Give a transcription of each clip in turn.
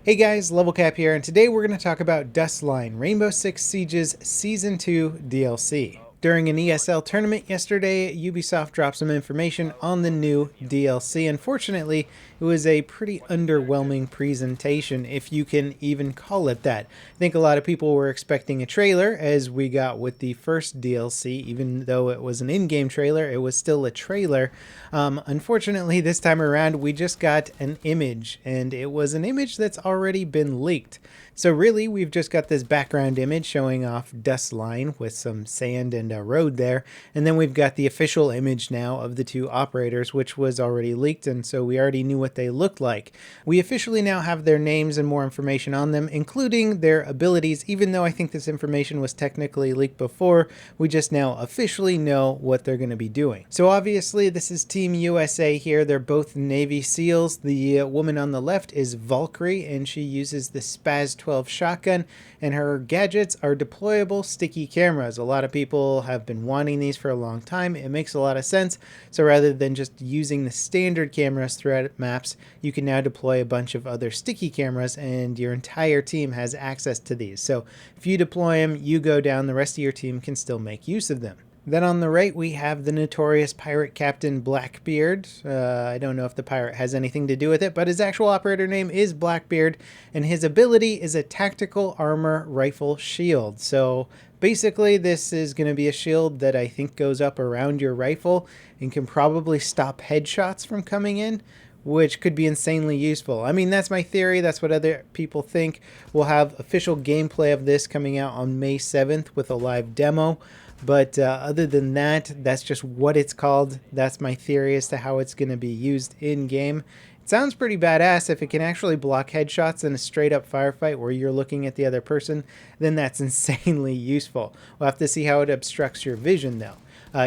Hey guys, LevelCap here, and today we're going to talk about Dustline, Rainbow Six Siege's Season 2 DLC. During an ESL tournament yesterday, Ubisoft dropped some information on the new DLC. Unfortunately, it was a pretty underwhelming presentation, if you can even call it that. I think a lot of people were expecting a trailer, as we got with the first DLC. Even though it was an in-game trailer, it was still a trailer. Unfortunately, this time around, we just got an image, and it was an image that's already been leaked. So really, we've just got this background image showing off Dustline with some sand and a road there. And then we've got the official image now of the two operators, which was already leaked, and so we already knew what they looked like. We officially now have their names and more information on them, including their abilities. Even though I think this information was technically leaked before, we just now officially know what they're going to be doing. So obviously, this is Team USA here. They're both Navy SEALs. The woman on the left is Valkyrie, and she uses the Spaz 12 shotgun, and her gadgets are deployable sticky cameras. A lot of people have been wanting these for a long time. It makes a lot of sense. So rather than just using the standard cameras throughout maps, you can now deploy a bunch of other sticky cameras, and your entire team has access to these. So if you deploy them, you go down, the rest of your team can still make use of them. Then on the right, we have the notorious pirate captain Blackbeard. I don't know if the pirate has anything to do with it, but his actual operator name is Blackbeard, and his ability is a tactical armor rifle shield. So basically, this is going to be a shield that I think goes up around your rifle and can probably stop headshots from coming in, which could be insanely useful. I mean, that's my theory. That's what other people think. We'll have official gameplay of this coming out on May 7th with a live demo. But other than that, that's just what it's called. That's my theory as to how it's going to be used in-game. It sounds pretty badass. If it can actually block headshots in a straight-up firefight where you're looking at the other person, then that's insanely useful. We'll have to see how it obstructs your vision, though.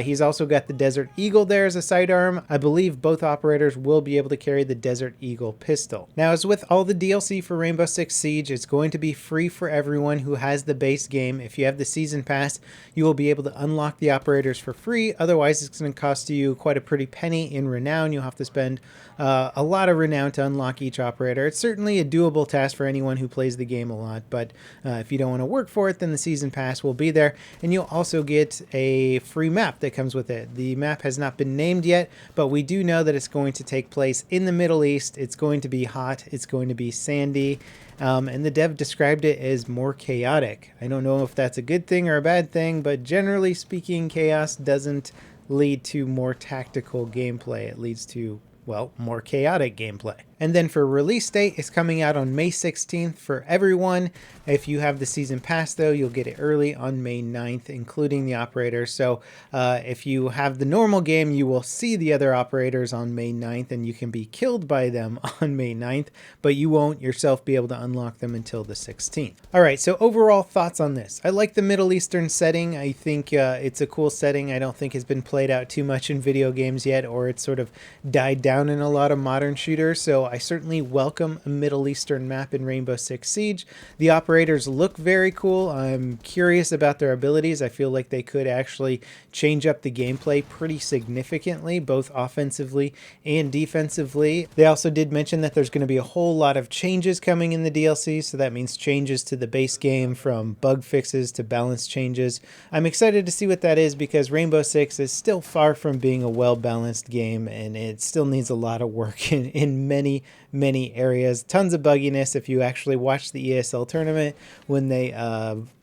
He's also got the Desert Eagle there as a sidearm. I believe both operators will be able to carry the Desert Eagle pistol. Now, as with all the DLC for Rainbow Six Siege, it's going to be free for everyone who has the base game. If you have the Season Pass, you will be able to unlock the operators for free. Otherwise, it's going to cost you quite a pretty penny in renown. You'll have to spend a lot of renown to unlock each operator. It's certainly a doable task for anyone who plays the game a lot, but if you don't want to work for it, then the Season Pass will be there, and you'll also get a free map that comes with it. The map has not been named yet, but we do know that it's going to take place in the Middle East. It's going to be hot. It's going to be sandy. And the dev described it as more chaotic. I don't know if that's a good thing or a bad thing, but generally speaking, chaos doesn't lead to more tactical gameplay. It leads to, well, more chaotic gameplay. And then for release date, it's coming out on May 16th for everyone. If you have the Season Pass, though, you'll get it early on May 9th, including the operators. So if you have the normal game, you will see the other operators on May 9th, and you can be killed by them on May 9th, but you won't yourself be able to unlock them until the 16th. All right, so overall thoughts on this. I like the Middle Eastern setting. I think it's a cool setting. I don't think it's been played out too much in video games yet, or it's sort of died down in a lot of modern shooters. So I certainly welcome a Middle Eastern map in Rainbow Six Siege. The operators look very cool. I'm curious about their abilities. I feel like they could actually change up the gameplay pretty significantly, both offensively and defensively. They also did mention that there's going to be a whole lot of changes coming in the DLC, so that means changes to the base game, from bug fixes to balance changes. I'm excited to see what that is, because Rainbow Six is still far from being a well-balanced game, and it still needs a lot of work in many areas. Tons of bugginess. If you actually watch the ESL tournament, when they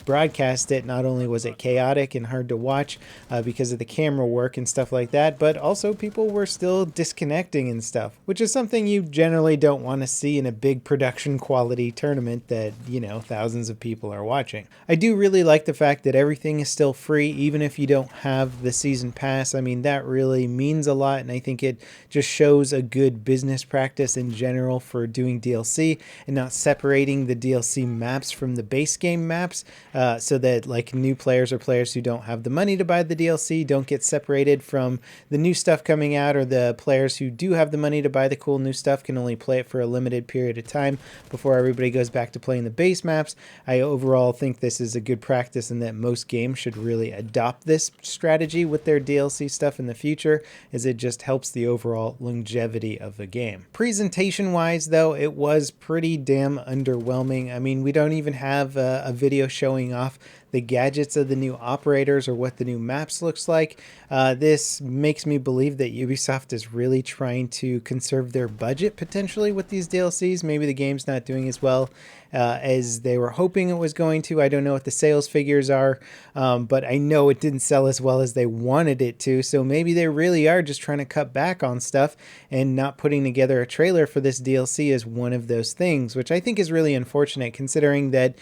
broadcast it, not only was it chaotic and hard to watch because of the camera work and stuff like that, but also people were still disconnecting and stuff, which is something you generally don't want to see in a big production quality tournament that, you know, thousands of people are watching. I do really like the fact that everything is still free, even if you don't have the Season Pass. I mean, that really means a lot, and I think it just shows a good business practice in general for doing DLC and not separating the DLC maps from the base game maps. So that like new players or players who don't have the money to buy the DLC don't get separated from the new stuff coming out, or the players who do have the money to buy the cool new stuff can only play it for a limited period of time before everybody goes back to playing the base maps. I overall think this is a good practice, and that most games should really adopt this strategy with their DLC stuff in the future, as it just helps the overall longevity of the game. Presentation Presentation-wise, though, it was pretty damn underwhelming. I mean, we don't even have a video showing off the gadgets of the new operators or what the new maps looks like. This makes me believe that Ubisoft is really trying to conserve their budget potentially with these DLCs. Maybe the game's not doing as well as they were hoping it was going to. I don't know what the sales figures are, but I know it didn't sell as well as they wanted it to. So maybe they really are just trying to cut back on stuff, and not putting together a trailer for this DLC is one of those things, which I think is really unfortunate, considering that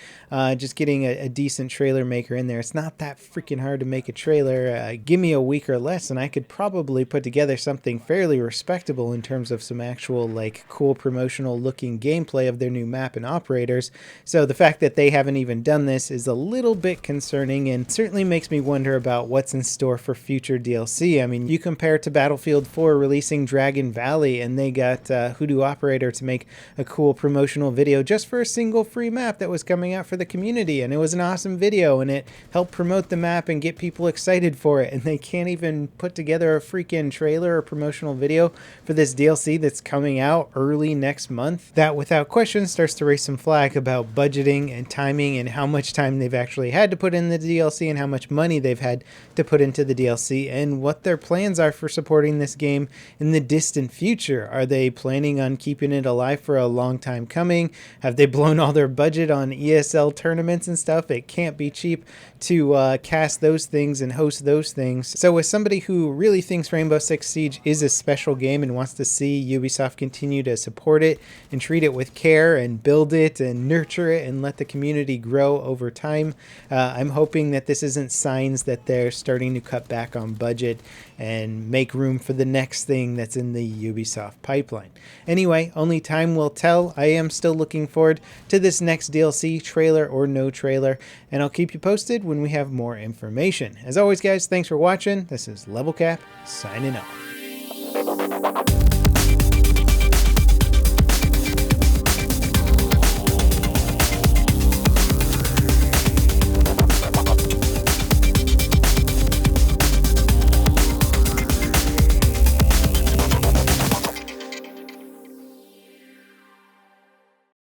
just getting a decent trailer maker in there, it's not that freaking hard to make a trailer. Give me a week or less and I could probably put together something fairly respectable in terms of some actual like cool promotional looking gameplay of their new map and operators. So the fact that they haven't even done this is a little bit concerning, and certainly makes me wonder about what's in store for future DLC. I mean, you compare it to Battlefield 4 releasing Dragon Valley, and they got Hoodoo Operator to make a cool promotional video just for a single free map that was coming out for the community, and it was an awesome video and it helped promote the map and get people excited for it, and they can't even put together a freaking trailer or promotional video for this DLC that's coming out early next month. That without question starts to raise some flag about budgeting and timing, and how much time they've actually had to put in the DLC and how much money they've had to put into the DLC, and what their plans are for supporting this game in the distant future. Are they planning on keeping it alive for a long time coming? Have they blown all their budget on ESL tournaments and stuff? It can't be cheap to cast those things and host those things. So as somebody who really thinks Rainbow Six Siege is a special game and wants to see Ubisoft continue to support it and treat it with care and build it and nurture it and let the community grow over time, I'm hoping that this isn't signs that they're starting to cut back on budget and make room for the next thing that's in the Ubisoft pipeline. Anyway, only time will tell. I am still looking forward to this next DLC, trailer or no trailer, and I'll keep you posted when we have more information. As always, guys, thanks for watching. This is LevelCap signing off.